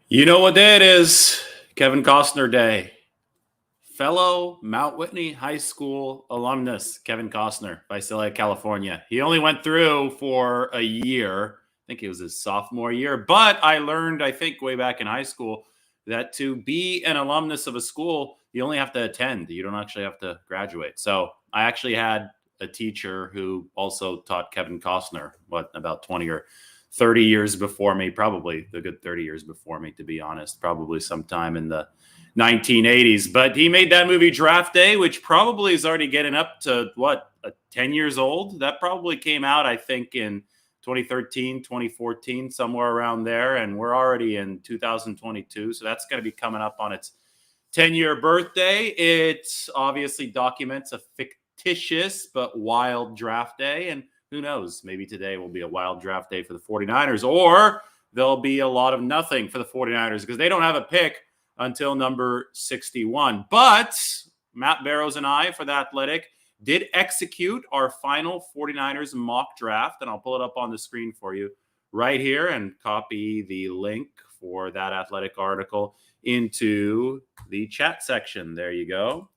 You know what day it is? Kevin Costner Day. Fellow Mount Whitney High School alumnus, Kevin Costner, Visalia, California. He only went through for a year. I think it was his sophomore year. But I learned, I think, way back in high school that to be an alumnus of a school, you only have to attend. You don't actually have to graduate. So I actually had a teacher who also taught Kevin Costner, about 20 or 30 years before me, probably a good 30 years before me, to be honest, probably sometime in the 1980s. But he made that movie Draft Day, which probably is already getting up to 10 years old. That probably came out, I think, in 2013, 2014, somewhere around there. And we're already in 2022. So that's going to be coming up on its 10-year birthday. It obviously documents a fictitious but wild draft day. And who knows, maybe today will be a wild draft day for the 49ers, or there'll be a lot of nothing for the 49ers because they don't have a pick until number 61. But Matt Barrows and I, for The Athletic, did execute our final 49ers mock draft, and I'll pull it up on the screen for you right here and copy the link for that Athletic article into the chat section. There you go.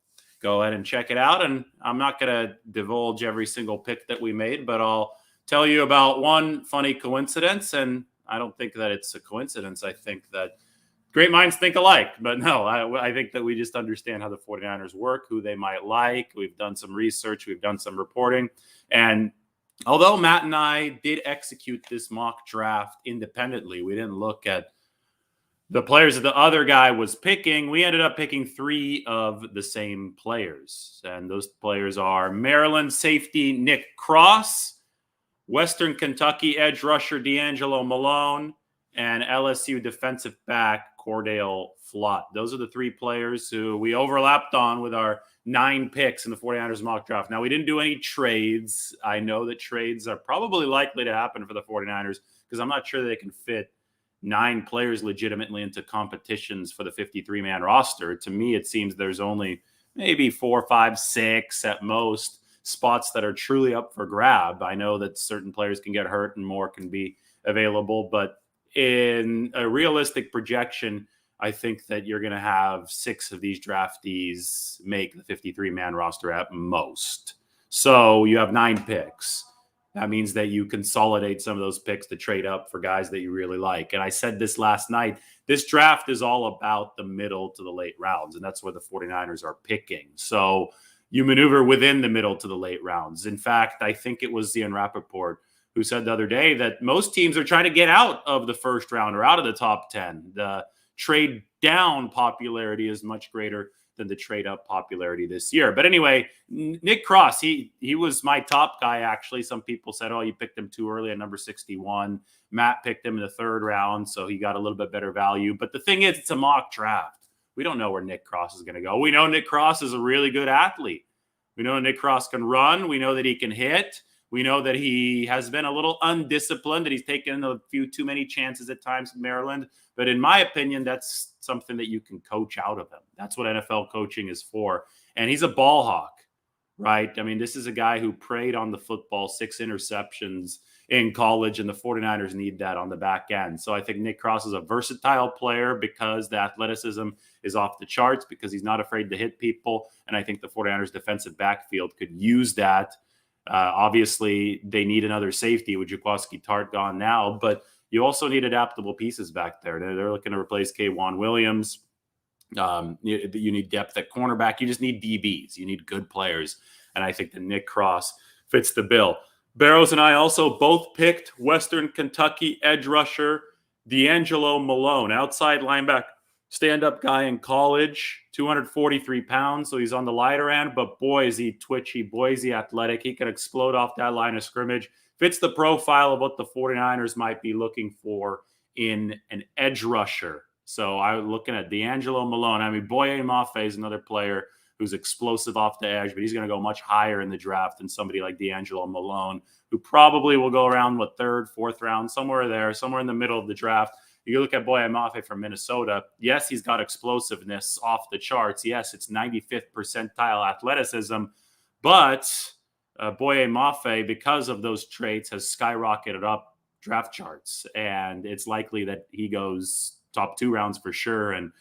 Go ahead and check it out. And I'm not going to divulge every single pick that we made, but I'll tell you about one funny coincidence. And I don't think that it's a coincidence. I think that great minds think alike. But no, I think that we just understand how the 49ers work, who they might like. We've done some research. We've done some reporting. And although Matt and I did execute this mock draft independently, we didn't look at the players that the other guy was picking. We ended up picking three of the same players. And those players are Maryland safety Nick Cross, Western Kentucky edge rusher D'Angelo Malone, and LSU defensive back Cordale Flott. Those are the three players who we overlapped on with our 9 picks in the 49ers mock draft. Now, we didn't do any trades. I know that trades are probably likely to happen for the 49ers because I'm not sure they can fit 9 players legitimately into competitions for the 53-man roster. To me, it seems there's only maybe 4, 5, 6 at most spots that are truly up for grab. I know that certain players can get hurt and more can be available, but in a realistic projection, I think that you're going to have 6 of these draftees make the 53-man roster at most. So you have 9 picks. That means that you consolidate some of those picks to trade up for guys that you really like. And I said this last night, this draft is all about the middle to the late rounds, and that's where the 49ers are picking. So you maneuver within the middle to the late rounds. In fact, I think it was Ian Rappaport who said the other day that most teams are trying to get out of the first round or out of the top 10. The trade down popularity is much greater than the trade up popularity this year. But anyway, Nick Cross, he was my top guy, actually. Some people said, oh, you picked him too early at number 61. Matt picked him in the 3rd round, so he got a little bit better value. But the thing is, it's a mock draft. We don't know where Nick Cross is going to go. We know Nick Cross is a really good athlete. We know Nick Cross can run. We know that he can hit. We know that he has been a little undisciplined, that he's taken a few too many chances at times in Maryland. But in my opinion, that's something that you can coach out of him. That's what NFL coaching is for. And he's a ball hawk, right? I mean, this is a guy who preyed on the football, 6 interceptions in college, and the 49ers need that on the back end. So I think Nick Cross is a versatile player because the athleticism is off the charts, because he's not afraid to hit people. And I think the 49ers defensive backfield could use that. Obviously, they need another safety with Jaquaski Tart gone now, but you also need adaptable pieces back there. They're looking to replace K'Wan Williams. You need depth at cornerback. You just need DBs. You need good players. And I think that Nick Cross fits the bill. Barrows and I also both picked Western Kentucky edge rusher D'Angelo Malone, outside linebacker, stand-up guy in college, 243 pounds, so he's on the lighter end, but boy, is he twitchy, boy, is he athletic. He can explode off that line of scrimmage. Fits the profile of what the 49ers might be looking for in an edge rusher. So I'm looking at D'Angelo Malone. I mean, Boye Mafe is another player who's explosive off the edge, but he's going to go much higher in the draft than somebody like D'Angelo Malone, who probably will go around, 3rd, 4th round, somewhere there, somewhere in the middle of the draft. You look at Boye Mafe from Minnesota. Yes, he's got explosiveness off the charts. Yes, it's 95th percentile athleticism, but Boye Mafe, because of those traits, has skyrocketed up draft charts, and it's likely that he goes top 2 rounds for sure, and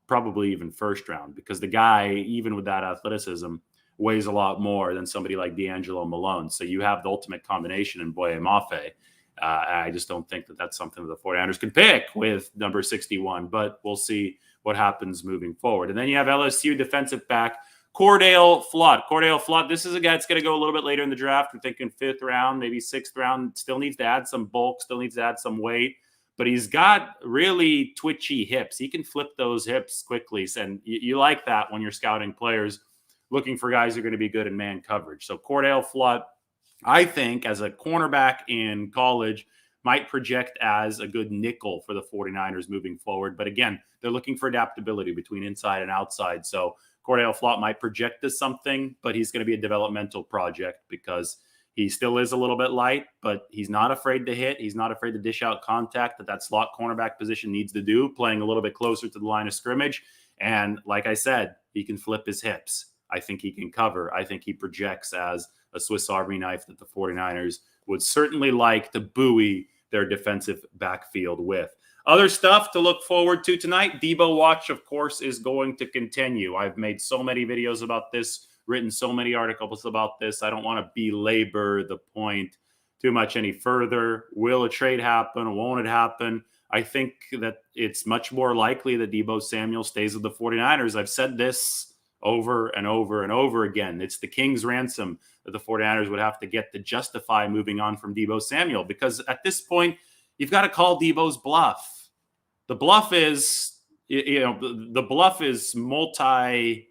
probably even first round, because the guy, even with that athleticism, weighs a lot more than somebody like D'Angelo Malone. So you have the ultimate combination in Boye Mafe. I just don't think that that's something that the 49ers can pick with number 61, but we'll see what happens moving forward. And then you have LSU defensive back Cordale Flott. Cordale Flott, this is a guy that's going to go a little bit later in the draft. We're thinking 5th round, maybe 6th round. Still needs to add some bulk, still needs to add some weight, but he's got really twitchy hips. He can flip those hips quickly, and you like that when you're scouting players looking for guys who are going to be good in man coverage. So Cordale Flott, I think, as a cornerback in college, might project as a good nickel for the 49ers moving forward. But again, they're looking for adaptability between inside and outside. So Cordale Flott might project as something, but he's going to be a developmental project because he still is a little bit light, but he's not afraid to hit. He's not afraid to dish out contact that slot cornerback position needs to do, playing a little bit closer to the line of scrimmage. And like I said, he can flip his hips. I think he can cover. I think he projects as a Swiss Army knife that the 49ers would certainly like to buoy their defensive backfield with. Other stuff to look forward to tonight. Deebo Watch, of course, is going to continue. I've made so many videos about this, written so many articles about this. I don't want to belabor the point too much any further. Will a trade happen? Won't it happen? I think that it's much more likely that Deebo Samuel stays with the 49ers. I've said this over and over and over again. It's the king's ransom that the 49ers would have to get to justify moving on from Deebo Samuel, because at this point, you've got to call Deebo's bluff. The bluff is, the bluff is multifaceted.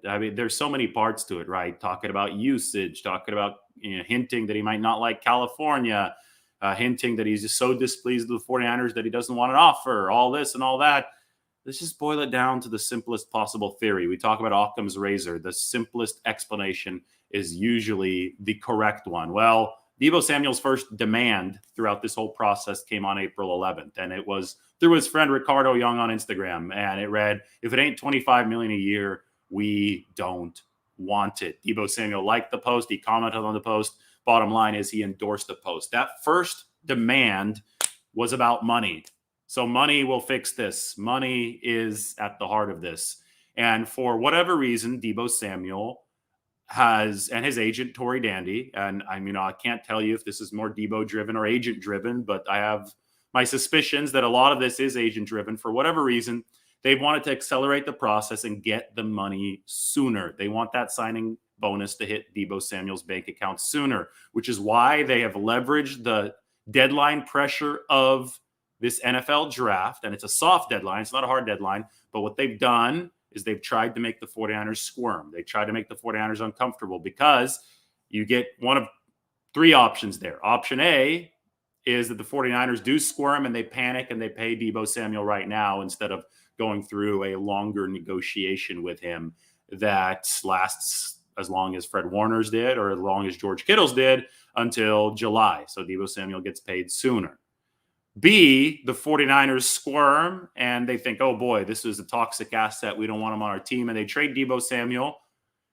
I mean, there's so many parts to it, right? Talking about usage, talking about hinting that he might not like California, hinting that he's just so displeased with the 49ers that he doesn't want an offer, all this and all that. Let's just boil it down to the simplest possible theory. We talk about Occam's razor. The simplest explanation is usually the correct one. Well, Deebo Samuel's first demand throughout this whole process came on April 11th, and it was through his friend Ricardo Young on Instagram, and it read, "If it ain't $25 million a year, we don't want it." Deebo Samuel liked the post. He commented on the post. Bottom line is he endorsed the post. That first demand was about money. So money will fix this. Money is at the heart of this. And for whatever reason, Deebo Samuel has, and his agent, Tory Dandy, and I can't tell you if this is more Deebo driven or agent driven, but I have my suspicions that a lot of this is agent driven. For whatever reason, they wanted to accelerate the process and get the money sooner. They want that signing bonus to hit Deebo Samuel's bank account sooner, which is why they have leveraged the deadline pressure of this NFL draft. And it's a soft deadline. It's not a hard deadline. But what they've done is they've tried to make the 49ers squirm. They tried to make the 49ers uncomfortable, because you get one of 3 options there. Option A is that the 49ers do squirm and they panic and they pay Deebo Samuel right now instead of going through a longer negotiation with him that lasts as long as Fred Warner's did or as long as George Kittle's did until July. So Deebo Samuel gets paid sooner. B, the 49ers squirm and they think, oh boy, this is a toxic asset. We don't want him on our team. And they trade Deebo Samuel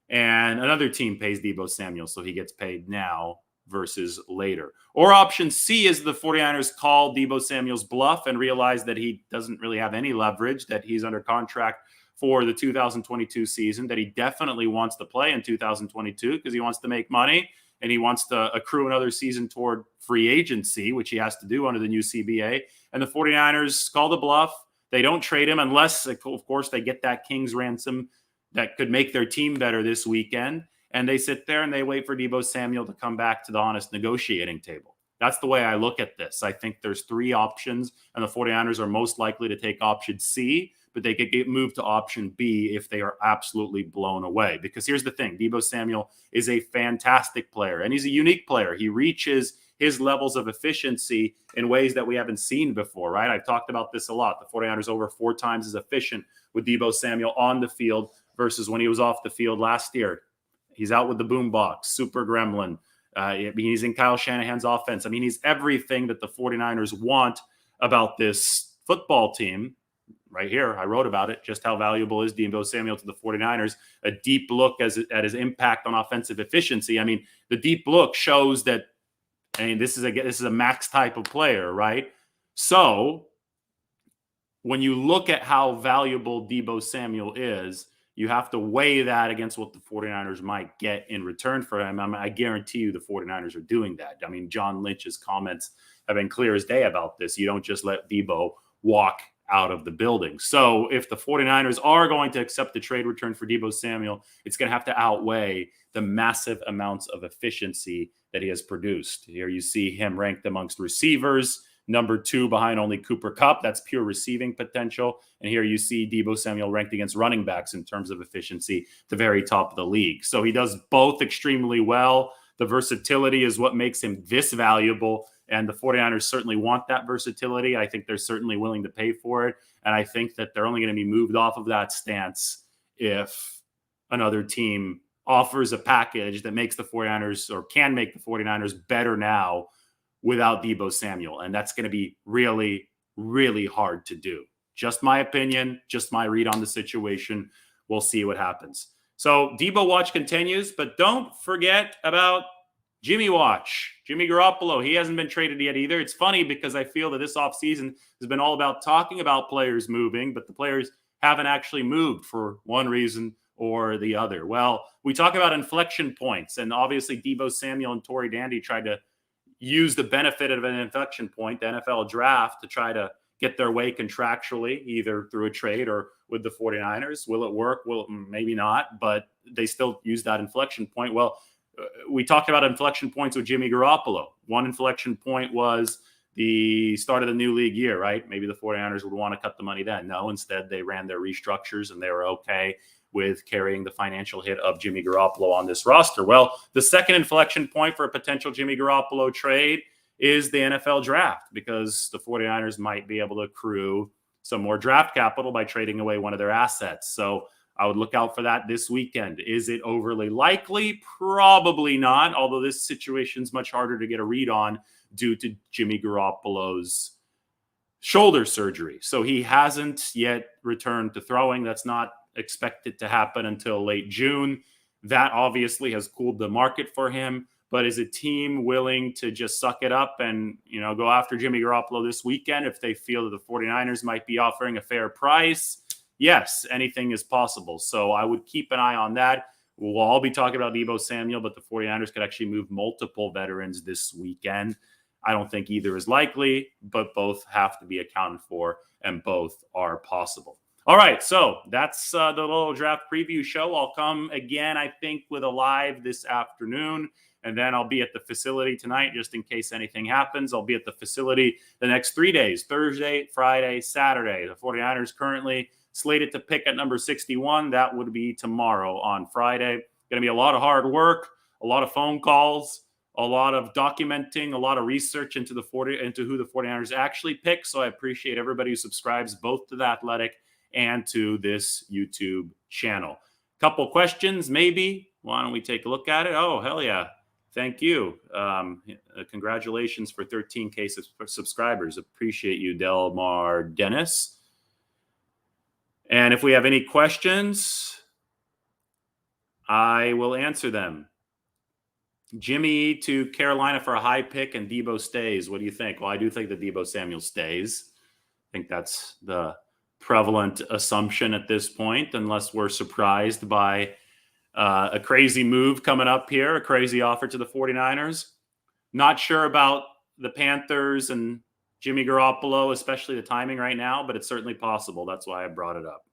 and another team pays Deebo Samuel. So he gets paid now versus later. Or option C is the 49ers call Deebo Samuel's bluff and realize that he doesn't really have any leverage, that he's under contract for the 2022 season, that he definitely wants to play in 2022 because he wants to make money. And he wants to accrue another season toward free agency, which he has to do under the new CBA. And the 49ers call the bluff. They don't trade him unless, of course, they get that king's ransom that could make their team better this weekend. And they sit there and they wait for Deebo Samuel to come back to the honest negotiating table. That's the way I look at this. I think there's 3 options, and the 49ers are most likely to take option C, but they could get moved to option B if they are absolutely blown away. Because here's the thing, Deebo Samuel is a fantastic player, and he's a unique player. He reaches his levels of efficiency in ways that we haven't seen before, right? I've talked about this a lot. The 49ers over 4 times as efficient with Deebo Samuel on the field versus when he was off the field last year. He's out with the boombox, super gremlin. He's in Kyle Shanahan's offense. I mean, he's everything that the 49ers want about this football team. Right here, I wrote about it, just how valuable is Deebo Samuel to the 49ers. A deep look at his impact on offensive efficiency. I mean, the deep look shows that, this is a max type of player, right? So when you look at how valuable Deebo Samuel is, you have to weigh that against what the 49ers might get in return for him. I guarantee you the 49ers are doing that. I mean, John Lynch's comments have been clear as day about this. You don't just let Deebo walk out of the building. So if the 49ers are going to accept the trade return for Deebo Samuel, it's going to have to outweigh the massive amounts of efficiency that he has produced. Here you see him ranked amongst receivers, number 2 behind only Cooper Kupp. That's pure receiving potential. And here you see Deebo Samuel ranked against running backs in terms of efficiency, the very top of the league. So he does both extremely well. The versatility is what makes him this valuable. And the 49ers certainly want that versatility. I think they're certainly willing to pay for it. And I think that they're only going to be moved off of that stance if another team offers a package that makes the 49ers or can make the 49ers better now without Deebo Samuel. And that's going to be really, really hard to do. Just my opinion, just my read on the situation. We'll see what happens. So Deebo watch continues, but don't forget about Jimmy watch. Jimmy Garoppolo, he hasn't been traded yet either. It's funny because I feel that this offseason has been all about talking about players moving, but the players haven't actually moved for one reason or the other. Well, we talk about inflection points, and obviously Deebo Samuel and Torrey Dandy tried to use the benefit of an inflection point, the NFL draft, to try to get their way contractually, either through a trade or with the 49ers. Will it work? Well, maybe not, but they still use that inflection point. Well, we talked about inflection points with Jimmy Garoppolo. One inflection point was the start of the new league year, right? Maybe the 49ers would want to cut the money then. No, instead they ran their restructures and they were okay with carrying the financial hit of Jimmy Garoppolo on this roster. Well, the second inflection point for a potential Jimmy Garoppolo trade is the NFL draft, because the 49ers might be able to accrue some more draft capital by trading away one of their assets. So I would look out for that this weekend. Is it overly likely? Probably not, although this situation is much harder to get a read on due to Jimmy Garoppolo's shoulder surgery. So he hasn't yet returned to throwing. That's not expected to happen until late June. That obviously has cooled the market for him. But is a team willing to just suck it up and, go after Jimmy Garoppolo this weekend if they feel that the 49ers might be offering a fair price? Yes, anything is possible. So I would keep an eye on that. We'll all be talking about Deebo Samuel, but the 49ers could actually move multiple veterans this weekend. I don't think either is likely, but both have to be accounted for, and both are possible. All right, so that's the little draft preview show. I'll come again, I think, with a live this afternoon, and then I'll be at the facility tonight just in case anything happens. I'll be at the facility the next 3 days, Thursday, Friday, Saturday. The 49ers currently slated to pick at number 61. That would be tomorrow on Friday. Going to be a lot of hard work, a lot of phone calls, a lot of documenting, a lot of research into who the 49ers actually pick. So I appreciate everybody who subscribes both to The Athletic and to this YouTube channel. Couple questions, maybe. Why don't we take a look at it? Oh, hell yeah. Thank you. Congratulations for 13K subscribers. Appreciate you, Delmar Dennis. And if we have any questions, I will answer them. Jimmy to Carolina for a high pick and Deebo stays. What do you think? Well, I do think that Deebo Samuel stays. I think that's the prevalent assumption at this point, unless we're surprised by a crazy move coming up here, a crazy offer to the 49ers. Not sure about the Panthers and Jimmy Garoppolo, especially the timing right now, but it's certainly possible. That's why I brought it up.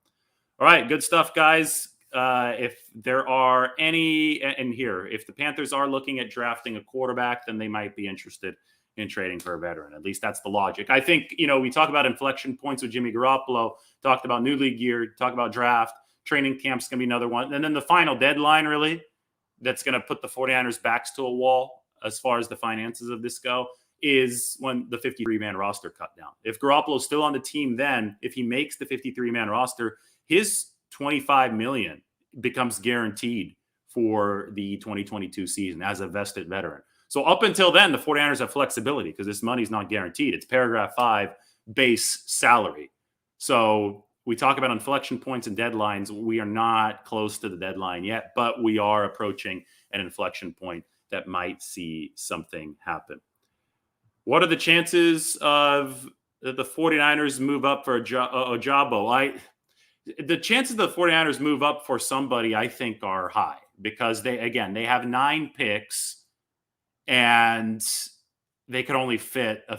All right, good stuff, guys. If there are any, and here, if the Panthers are looking at drafting a quarterback, then they might be interested in trading for a veteran. At least that's the logic. I think, we talk about inflection points with Jimmy Garoppolo, talked about new league year, talk about draft, training camp's going to be another one. And then the final deadline, really, that's going to put the 49ers backs to a wall as far as the finances of this go, is when the 53-man roster cut down. If Garoppolo's still on the team, then if he makes the 53-man roster, his $25 million becomes guaranteed for the 2022 season as a vested veteran. So up until then, the 49ers have flexibility because this money's not guaranteed. It's paragraph 5 base salary. So we talk about inflection points and deadlines. We are not close to the deadline yet, but we are approaching an inflection point that might see something happen. What are the chances of that the 49ers move up for Ojabo. The chances the 49ers move up for somebody, I think, are high because they have 9 picks and they could only fit a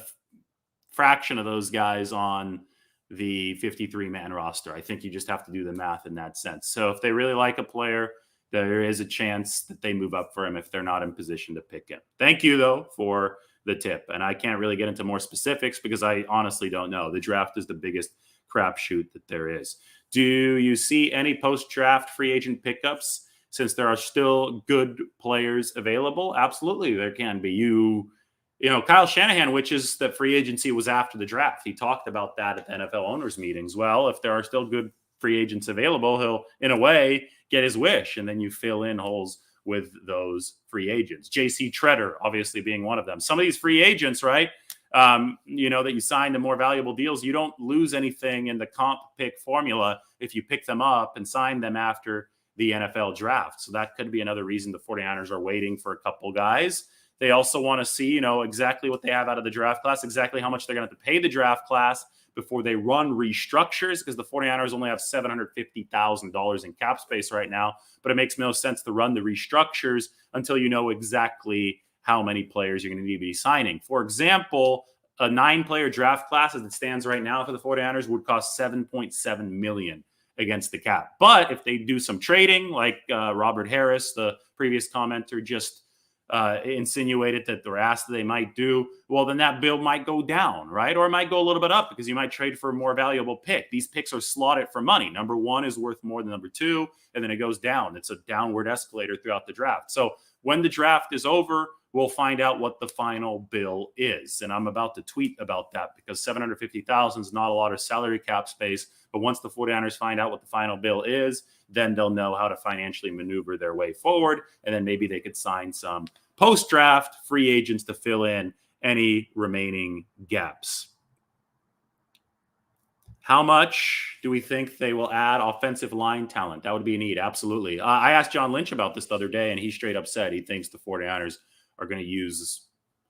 fraction of those guys on the 53-man roster. I think you just have to do the math in that sense. So if they really like a player, there is a chance that they move up for him if they're not in position to pick him. Thank you, though, for the tip. And I can't really get into more specifics because I honestly don't know. The draft is the biggest crapshoot that there is. Do you see any post-draft free agent pickups since there are still good players available? Absolutely, there can be. Kyle Shanahan, which is that free agency was after the draft. He talked about that at the NFL owners meetings. Well, if there are still good free agents available, he'll, in a way, get his wish, and then you fill in holes with those free agents. J.C. Treader, obviously, being one of them. Some of these free agents, right, that you sign to more valuable deals, you don't lose anything in the comp pick formula if you pick them up and sign them after the NFL draft. So that could be another reason the 49ers are waiting for a couple guys. They also want to see, exactly what they have out of the draft class, exactly how much they're going to have to pay the draft class before they run restructures, because the 49ers only have $750,000 in cap space right now. But it makes no sense to run the restructures until you know exactly how many players you're going to need to be signing. For example, a 9-player draft class as it stands right now for the 49ers would cost $7.7 million against the cap. But if they do some trading, like Robert Harris, the previous commenter, just insinuated that they're asked that they might do, well, then that bill might go down, right? Or it might go a little bit up because you might trade for a more valuable pick. These picks are slotted for money. Number 1 is worth more than number 2, and then it goes down. It's a downward escalator throughout the draft. So when the draft is over, we'll find out what the final bill is. And I'm about to tweet about that because $750,000 is not a lot of salary cap space. But once the 49ers find out what the final bill is, then they'll know how to financially maneuver their way forward. And then maybe they could sign some post-draft free agents to fill in any remaining gaps. How much do we think they will add offensive line talent? That would be a need. Absolutely. I asked John Lynch about this the other day, and he straight up said he thinks the 49ers are going to use,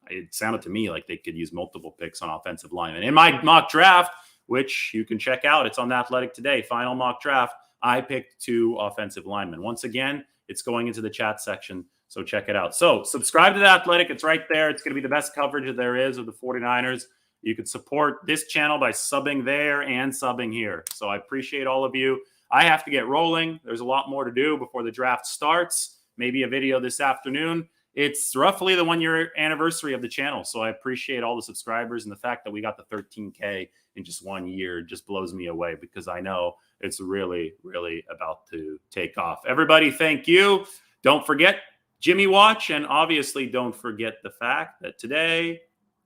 it sounded to me like they could use multiple picks on offensive linemen. In my mock draft, which you can check out, it's on The Athletic today, final mock draft, I picked 2 offensive linemen. Once again, it's going into the chat section, so check it out. So subscribe to The Athletic. It's right there. It's going to be the best coverage that there is of the 49ers. You can support this channel by subbing there and subbing here. So I appreciate all of you. I have to get rolling. There's a lot more to do before the draft starts. Maybe a video this afternoon. It's roughly the 1-year anniversary of the channel. So I appreciate all the subscribers, and the fact that we got the 13K in just 1 year just blows me away because I know it's really, really about to take off. Everybody, thank you. Don't forget Jimmy Watch, and obviously don't forget the fact that today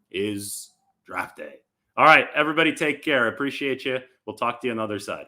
is draft day. All right, everybody take care. Appreciate you. We'll talk to you on the other side.